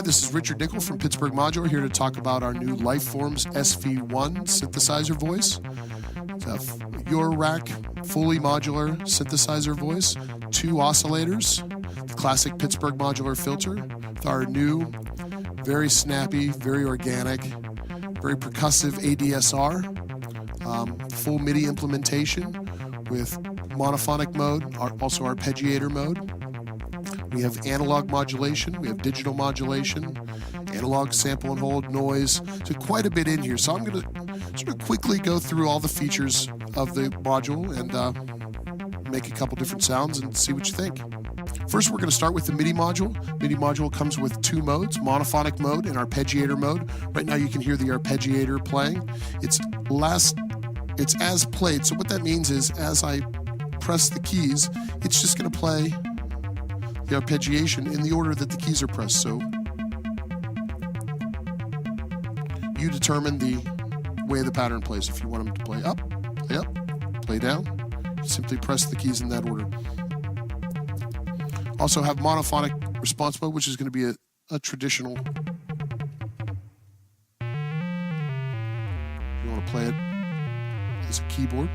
Hi, this is Richard Nickel from Pittsburgh Modular, here to talk about our new Lifeforms SV1 synthesizer voice. It's a Eurorack fully modular synthesizer voice, 2 oscillators, the classic Pittsburgh Modular filter, with our new, very snappy, very organic, very percussive ADSR, full MIDI implementation with monophonic mode, also arpeggiator mode. We have analog modulation, we have digital modulation, analog sample and hold, noise, so quite a bit in here. So I'm going to sort of quickly go through all the features of the module and make a couple different sounds and see what you think. First, we're going to start with the MIDI module. MIDI module comes with 2 modes, monophonic mode and arpeggiator mode. Right now you can hear the arpeggiator playing. It's as played, so what that means is as I press the keys, it's just going to play the arpeggiation in the order that the keys are pressed. So you determine the way the pattern plays. If you want them to play up, play down, simply press the keys in that order. Also have monophonic response mode, which is going to be a traditional. You want to play it as a keyboard.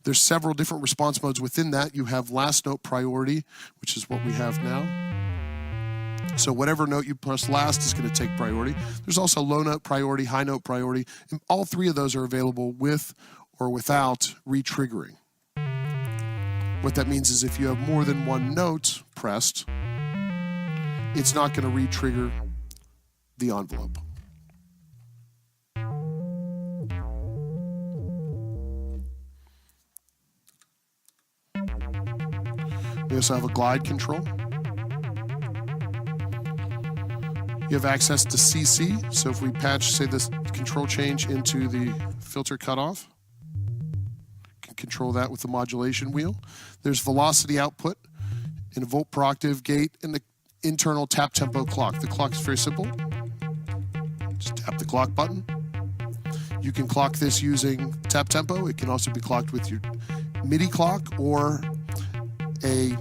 There's several different response modes within that. You have last note priority, which is what we have now. So whatever note you press last is going to take priority. There's also low note priority, high note priority, and all 3 of those are available with or without re-triggering. What that means is if you have more than 1 note pressed, it's not going to re-trigger the envelope. We also have a glide control. You have access to CC, so if we patch, say, this control change into the filter cutoff, you can control that with the modulation wheel. There's velocity output in a volt per octave gate and the internal tap tempo clock. The clock is very simple. Just tap the clock button. You can clock this using tap tempo. It can also be clocked with your MIDI clock or a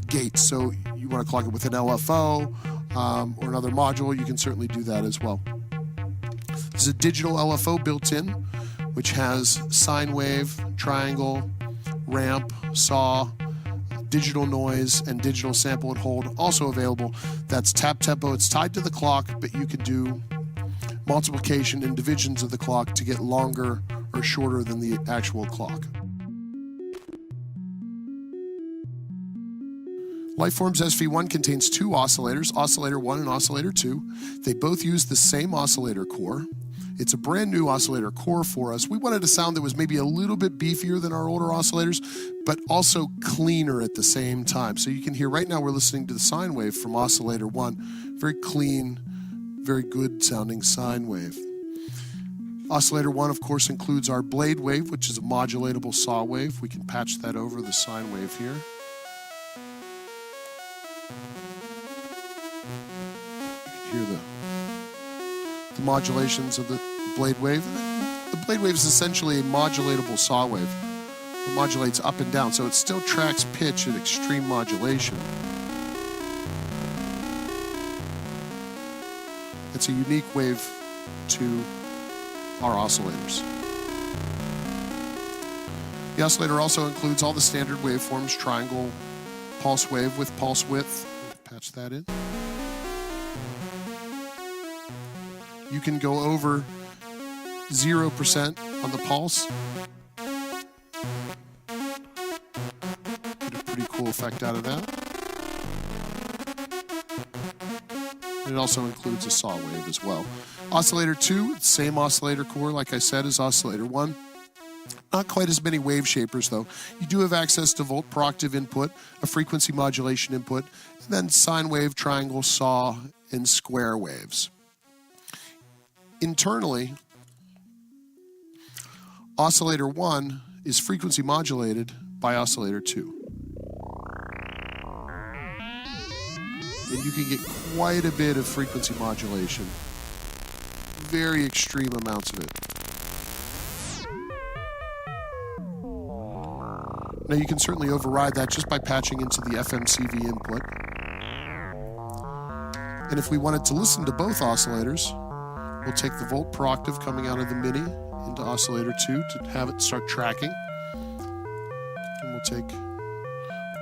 gate. So you want to clock it with an LFO or another module, you can certainly do that as well. There's a digital LFO built in, which has sine wave, triangle, ramp, saw, digital noise, and digital sample and hold, also available. That's tap tempo. It's tied to the clock, but you can do multiplication and divisions of the clock to get longer or shorter than the actual clock. Lifeforms SV1 contains 2 oscillators, oscillator 1 and oscillator 2. They both use the same oscillator core. It's a brand new oscillator core for us. We wanted a sound that was maybe a little bit beefier than our older oscillators, but also cleaner at the same time. So you can hear right now we're listening to the sine wave from oscillator 1. Very clean, very good sounding sine wave. Oscillator 1, of course, includes our blade wave, which is a modulatable saw wave. We can patch that over the sine wave here. Hear the modulations of the blade wave. The blade wave is essentially a modulatable saw wave. It modulates up and down, so it still tracks pitch at extreme modulation. It's a unique wave to our oscillators. The oscillator also includes all the standard waveforms, triangle, pulse wave with pulse width. Patch that in. You can go over 0% on the pulse. Get a pretty cool effect out of that. And it also includes a saw wave as well. Oscillator 2, same oscillator core, like I said, as oscillator 1. Not quite as many wave shapers, though. You do have access to volt per octave input, a frequency modulation input, and then sine wave, triangle, saw, and square waves. Internally, oscillator 1 is frequency modulated by oscillator 2. And you can get quite a bit of frequency modulation. Very extreme amounts of it. Now you can certainly override that just by patching into the FMCV input. And if we wanted to listen to both oscillators, we'll take the volt per octave coming out of the MIDI into oscillator 2 to have it start tracking.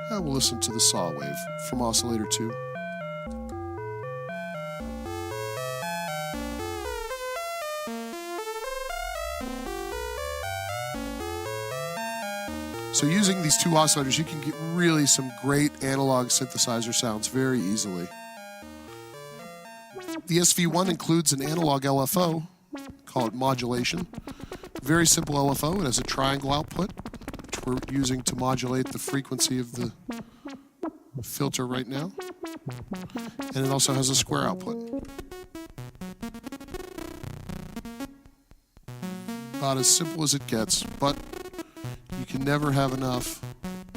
And we'll listen to the saw wave from oscillator 2. So using these two oscillators, you can get really some great analog synthesizer sounds very easily. The SV1 includes an analog LFO, call it modulation. Very simple LFO. It has a triangle output, which we're using to modulate the frequency of the filter right now. And it also has a square output. About as simple as it gets, but you can never have enough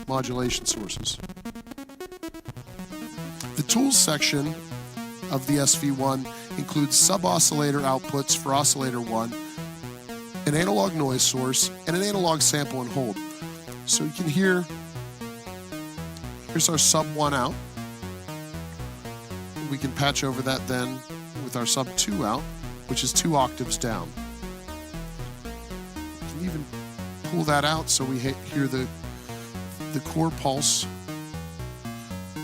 modulation sources. The tools section of the SV1 includes sub-oscillator outputs for oscillator 1, an analog noise source, and an analog sample and hold. So you can hear, here's our sub 1 out. We can patch over that then with our sub 2 out, which is 2 octaves down. You can even pull that out so we hear the core pulse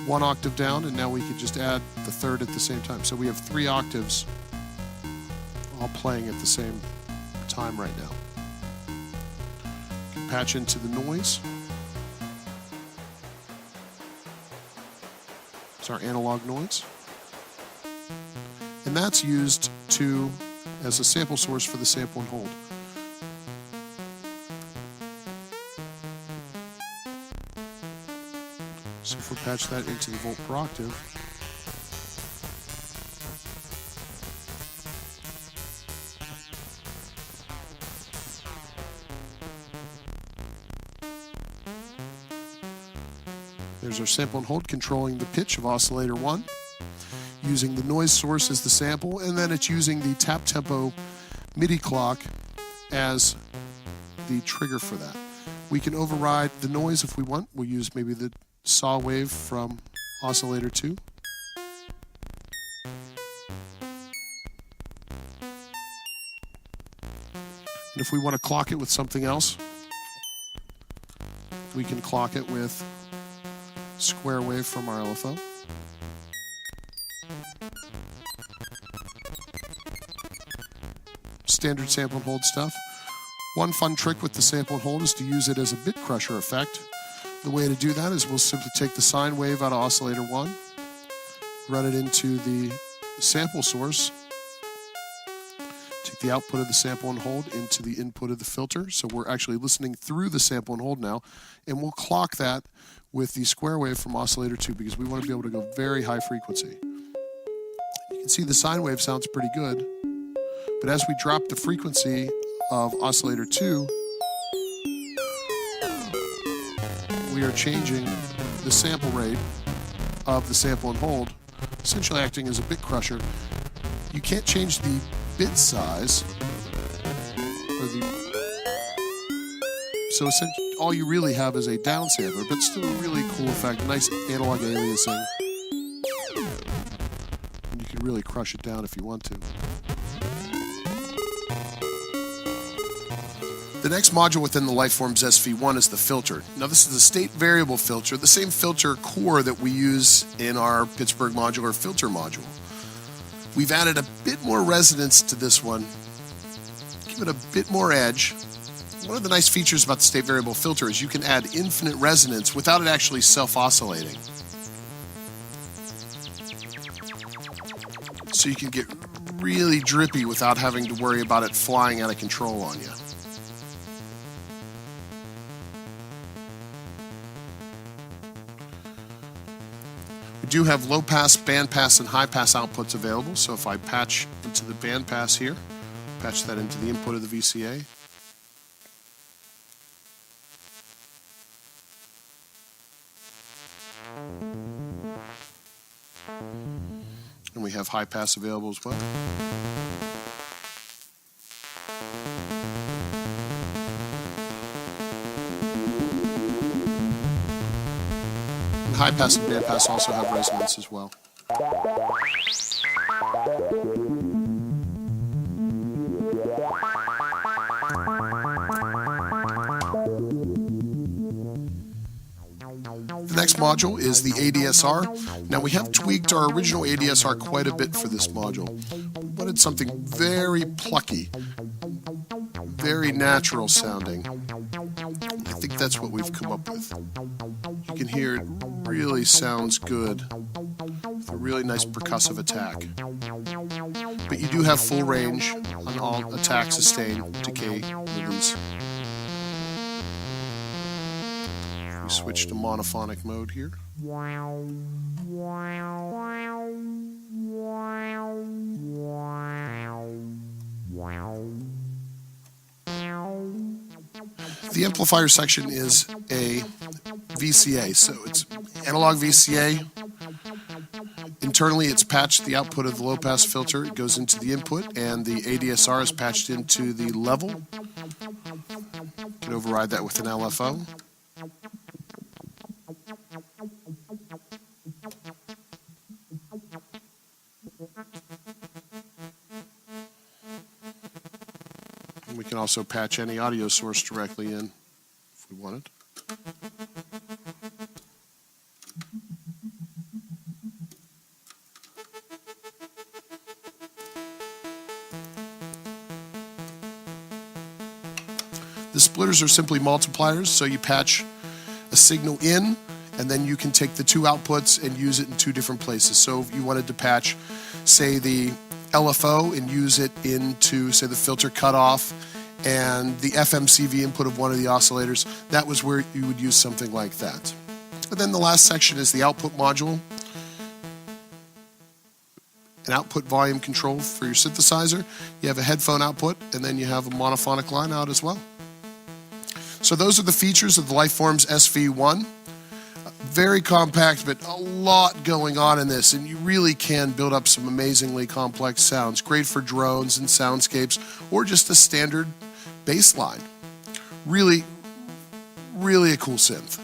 1 octave down, and now we could just add the third at the same time. So we have 3 octaves all playing at the same time right now. You can patch into the noise. It's our analog noise. And that's used as a sample source for the sample and hold. So if we patch that into the volt per octave, there's our sample and hold controlling the pitch of oscillator 1, using the noise source as the sample, and then it's using the tap tempo MIDI clock as the trigger for that. We can override the noise if we want. We'll use maybe the saw wave from oscillator 2. And if we want to clock it with something else, we can clock it with square wave from our LFO. Standard sample and hold stuff. One fun trick with the sample and hold is to use it as a bit crusher effect. The way to do that is we'll simply take the sine wave out of oscillator 1, run it into the sample source, take the output of the sample and hold into the input of the filter. So we're actually listening through the sample and hold now, and we'll clock that with the square wave from oscillator 2 because we want to be able to go very high frequency. You can see the sine wave sounds pretty good, but as we drop the frequency of oscillator 2, we are changing the sample rate of the sample and hold, essentially acting as a bit crusher. You can't change the bit size, so essentially all you really have is a downsampler, but still a really cool effect, nice analog aliasing. And you can really crush it down if you want to. The next module within the Lifeforms SV1 is the filter. Now this is the state variable filter, the same filter core that we use in our Pittsburgh Modular filter module. We've added a bit more resonance to this one, give it a bit more edge. One of the nice features about the state variable filter is you can add infinite resonance without it actually self-oscillating. So you can get really drippy without having to worry about it flying out of control on you. We do have low pass, band pass, and high pass outputs available. So if I patch into the band pass here, patch that into the input of the VCA. And we have high pass available as well. And high pass and band pass also have resonance as well. The next module is the ADSR. Now we have tweaked our original ADSR quite a bit for this module. We wanted something very plucky, very natural sounding. I think that's what we've come up with. You can hear it really sounds good with a really nice percussive attack. But you do have full range on all attack, sustain, decay, release. We switch to monophonic mode here. The amplifier section is a VCA, so it's analog VCA. Internally, it's patched the output of the low-pass filter. It goes into the input, and the ADSR is patched into the level. You can override that with an LFO. And we can also patch any audio source directly in if we wanted. The splitters are simply multipliers, so you patch a signal in, and then you can take the two outputs and use it in two different places. So if you wanted to patch, say, the LFO and use it into, say, the filter cutoff and the FMCV input of one of the oscillators, that was where you would use something like that. And then the last section is the output module, an output volume control for your synthesizer. You have a headphone output, and then you have a monophonic line out as well. So those are the features of the Lifeforms SV1. Very compact, but a lot going on in this, and you really can build up some amazingly complex sounds. Great for drones and soundscapes, or just a standard bass line. Really, really a cool synth.